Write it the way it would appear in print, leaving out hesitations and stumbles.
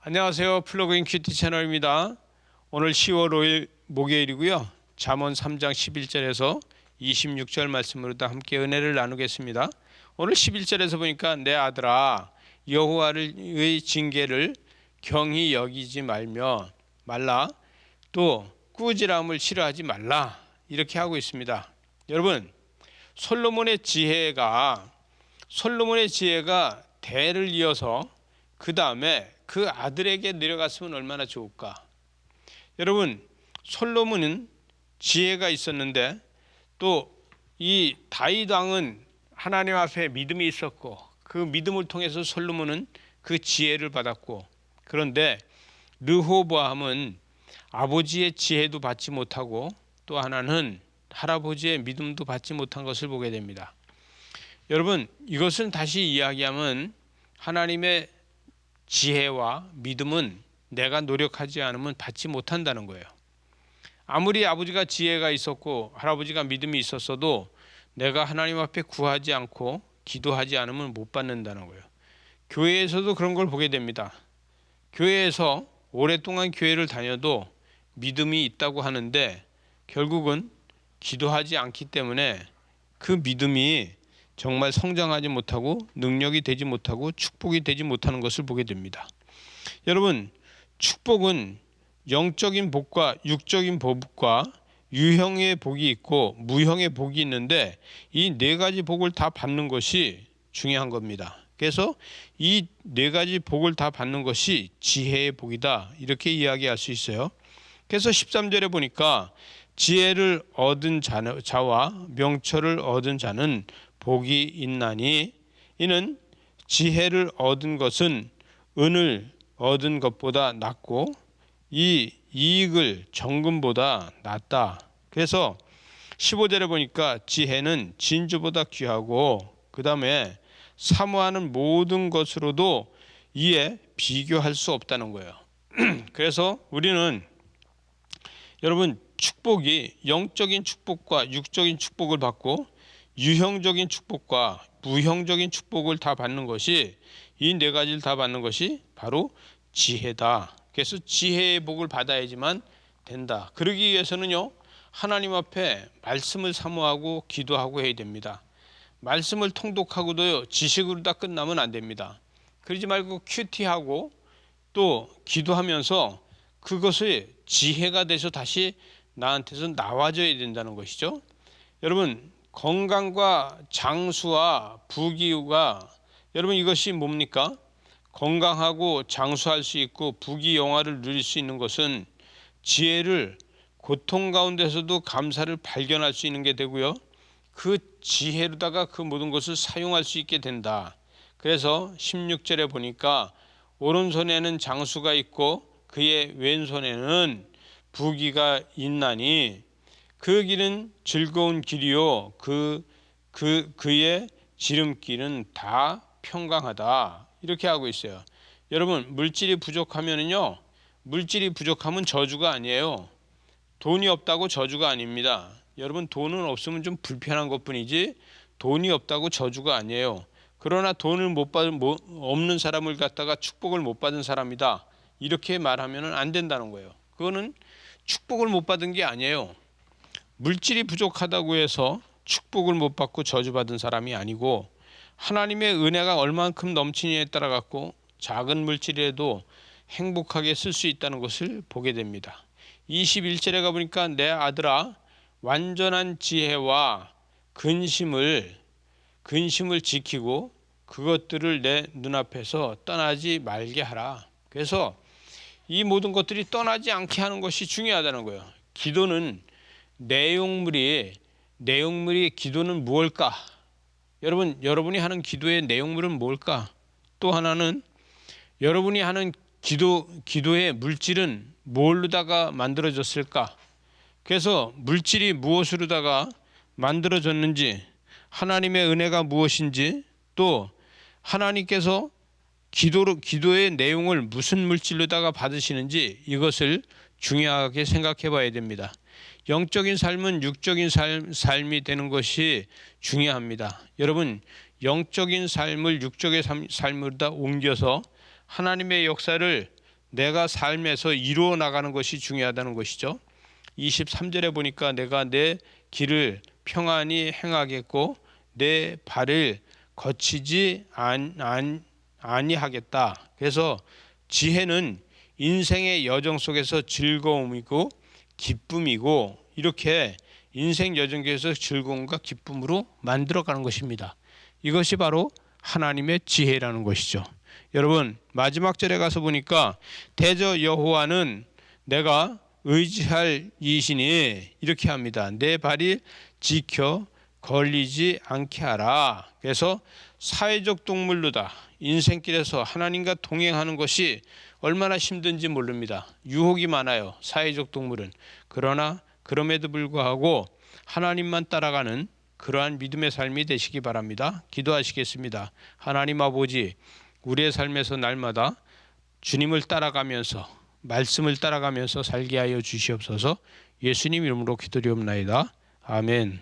안녕하세요. 플러그인 큐티 채널입니다. 오늘 10월 5일 목요일이고요. 잠언 3장 11절에서 26절 말씀으로 다 함께 은혜를 나누겠습니다. 오늘 11절에서 보니까 내 아들아 여호와의 징계를 경히 여기지 말라 또 꾸지람을 싫어하지 말라 이렇게 하고 있습니다. 여러분 솔로몬의 지혜가 대를 이어서 그 다음에 그 아들에게 내려갔으면 얼마나 좋을까. 여러분 솔로몬은 지혜가 있었는데 또 이 다윗 왕은 하나님 앞에 믿음이 있었고 그 믿음을 통해서 솔로몬은 그 지혜를 받았고, 그런데 르호보암은 아버지의 지혜도 받지 못하고 또 하나는 할아버지의 믿음도 받지 못한 것을 보게 됩니다. 여러분 이것은 다시 이야기하면 하나님의 지혜와 믿음은 내가 노력하지 않으면 받지 못한다는 거예요. 아무리 아버지가 지혜가 있었고 할아버지가 믿음이 있었어도 내가 하나님 앞에 구하지 않고 기도하지 않으면 못 받는다는 거예요. 교회에서도 그런 걸 보게 됩니다. 교회에서 오랫동안 교회를 다녀도 믿음이 있다고 하는데 결국은 기도하지 않기 때문에 그 믿음이 정말 성장하지 못하고 능력이 되지 못하고 축복이 되지 못하는 것을 보게 됩니다. 여러분 축복은 영적인 복과 육적인 복과 유형의 복이 있고 무형의 복이 있는데 이 네 가지 복을 다 받는 것이 중요한 겁니다. 그래서 이 네 가지 복을 다 받는 것이 지혜의 복이다 이렇게 이야기할 수 있어요. 그래서 13절에 보니까 지혜를 얻은 자와 명철을 얻은 자는 복이 있나니 이는 지혜를 얻은 것은 은을 얻은 것보다 낫고 이 이익을 정금보다 낫다. 그래서 15절에 보니까 지혜는 진주보다 귀하고 그 다음에 사모하는 모든 것으로도 이에 비교할 수 없다는 거예요. 그래서 우리는 여러분 축복이 영적인 축복과 육적인 축복을 받고 유형적인 축복과 무형적인 축복을 다 받는 것이 이 네 가지를 다 받는 것이 바로 지혜다. 그래서 지혜의 복을 받아야지만 된다. 그러기 위해서는요 하나님 앞에 말씀을 사모하고 기도하고 해야 됩니다. 말씀을 통독하고도요 지식으로 다 끝나면 안 됩니다. 그러지 말고 큐티하고 또 기도하면서 그것이 지혜가 돼서 다시 나한테서 나와줘야 된다는 것이죠. 여러분 건강과 장수와 부귀가 여러분 이것이 뭡니까? 건강하고 장수할 수 있고 부귀영화를 누릴 수 있는 것은 지혜를 고통 가운데서도 감사를 발견할 수 있는 게 되고요. 그 지혜로다가 그 모든 것을 사용할 수 있게 된다. 그래서 16절에 보니까 오른손에는 장수가 있고 그의 왼손에는 부귀가 있나니 그 길은 즐거운 길이요 그의 지름길은 다 평강하다 이렇게 하고 있어요. 여러분 물질이 부족하면 저주가 아니에요. 돈이 없다고 저주가 아닙니다. 여러분 돈은 없으면 좀 불편한 것뿐이지 돈이 없다고 저주가 아니에요. 그러나 돈을 없는 사람을 갖다가 축복을 못 받은 사람이다 이렇게 말하면 안 된다는 거예요. 그거는 축복을 못 받은 게 아니에요. 물질이 부족하다고 해서 축복을 못 받고 저주받은 사람이 아니고 하나님의 은혜가 얼만큼 넘치느냐에 따라 갖고 작은 물질이라도 행복하게 쓸 수 있다는 것을 보게 됩니다. 21절에 가보니까 내 아들아 완전한 지혜와 근심을 지키고 그것들을 내 눈앞에서 떠나지 말게 하라. 그래서 이 모든 것들이 떠나지 않게 하는 것이 중요하다는 거예요. 기도는 내용물이 기도는 무엇일까? 여러분이 하는 기도의 내용물은 뭘까? 또 하나는 여러분이 하는 기도의 물질은 뭘로다가 만들어졌을까? 그래서 물질이 무엇으로다가 만들어졌는지, 하나님의 은혜가 무엇인지, 또 하나님께서 기도의 내용을 무슨 물질로다가 받으시는지 이것을 중요하게 생각해 봐야 됩니다. 영적인 삶은 육적인 삶이 되는 것이 중요합니다. 여러분 영적인 삶을 육적의 삶으로 다 옮겨서 하나님의 역사를 내가 삶에서 이루어 나가는 것이 중요하다는 것이죠. 23절에 보니까 내가 내 길을 평안히 행하겠고 내 발을 거치지 아니하겠다. 그래서 지혜는 인생의 여정 속에서 즐거움이고 기쁨이고 이렇게 인생 여정에서 즐거움과 기쁨으로 만들어가는 것입니다. 이것이 바로 하나님의 지혜라는 것이죠. 여러분 마지막 절에 가서 보니까 대저 여호와는 내가 의지할 이시니 이렇게 합니다. 내 발이 지켜 걸리지 않게 하라. 그래서 사회적 동물로다. 인생길에서 하나님과 동행하는 것이 얼마나 힘든지 모릅니다. 유혹이 많아요. 사회적 동물은. 그러나 그럼에도 불구하고 하나님만 따라가는 그러한 믿음의 삶이 되시기 바랍니다. 기도하시겠습니다. 하나님 아버지, 우리의 삶에서 날마다 주님을 따라가면서 말씀을 따라가면서 살게 하여 주시옵소서. 예수님 이름으로 기도드리옵나이다. 아멘.